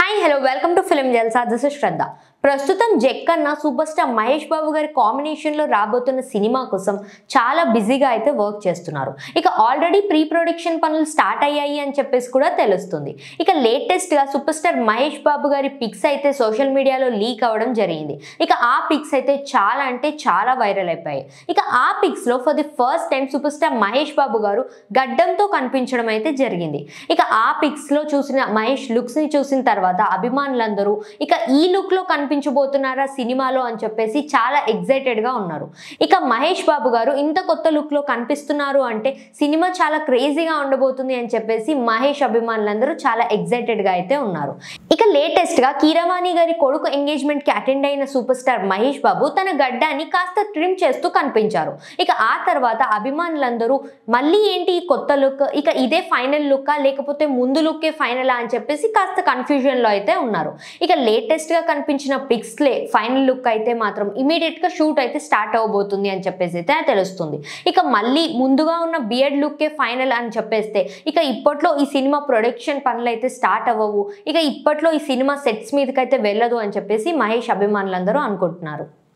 Hi hello welcome to film Jalsa. This is Shraddha. ప్రస్తుతం Jakkanna super star Mahesh Babu గారి కాంబినేషన్లో రాబోతున్న సినిమా కోసం చాలా బిజీగా అయితే వర్క్ చేస్తున్నారు. ఇక ఆల్రెడీ ప్రీ ప్రొడక్షన్ పనులు స్టార్ట్ అయ్యాయి అని చెప్పేసి కూడా తెలుస్తుంది. ఇక లేటెస్ట్గా సూపర్ స్టార్ మహేష్ బాబు గారి పిక్స్ అయితే సోషల్ మీడియాలో లీక్ అవ్వడం జరిగింది. ఇక ఆ పిక్స్ అయితే చాలా అంటే చాలా వైరల్ అయిపోయాయి. ఇక ఆ పిక్స్లో for the first time super star Mahesh Babu గారు గడ్డంతో కనిపించడం అయితే జరిగింది. ఇక ఆ పిక్స్లో చూసిన మహేష్ లుక్స్ని చూసిన తర్వాత అభిమానులందరూ ఇక ఈ లుక్లో కనిపించబోతున్నారా సినిమాలో అని చెప్పేసి చాలా ఎక్సైటెడ్గా ఉన్నారు. ఇక మహేష్ బాబు గారు ఇంత కొత్త లుక్లో కనిపిస్తున్నారు అంటే సినిమా చాలా క్రేజీగా ఉండబోతుంది అని చెప్పేసి మహేష్ అభిమానులందరూ చాలా ఎక్సైటెడ్గా అయితే ఉన్నారు. ఇక లేటెస్ట్గా కీరవాణి గారి కొడుకు ఎంగేజ్మెంట్కి అటెండ్ అయిన సూపర్ స్టార్ మహేష్ బాబు తన గడ్డాన్ని కాస్త ట్రిమ్ చేస్తూ కనిపించారు. ఇక ఆ తర్వాత అభిమానులందరూ మళ్ళీ ఏంటి ఈ కొత్త లుక్, ఇక ఇదే ఫైనల్ లుక్కా లేకపోతే ముందు లుక్కే ఫైనలా అని చెప్పేసి కాస్త కన్ఫ్యూజన్లో అయితే ఉన్నారు. ఇక లేటెస్ట్గా కనిపించిన పిక్స్లే ఫైనల్ లుక్ అయితే మాత్రం ఇమీడియట్గా షూట్ అయితే స్టార్ట్ అవ్వబోతుంది అని చెప్పేసి అయితే తెలుస్తుంది. ఇక మళ్ళీ ముందుగా ఉన్న బియర్డ్ లుక్కే ఫైనల్ అని చెప్పేస్తే ఇక ఇప్పట్లో ఈ సినిమా ప్రొడక్షన్ పనులు అయితే స్టార్ట్ అవ్వవు, ఇక ఇప్పట్లో ఈ సినిమా సెట్స్ మీదకైతే వెళ్ళదు అని చెప్పేసి మహేష్ అభిమానులందరూ అనుకుంటున్నారు.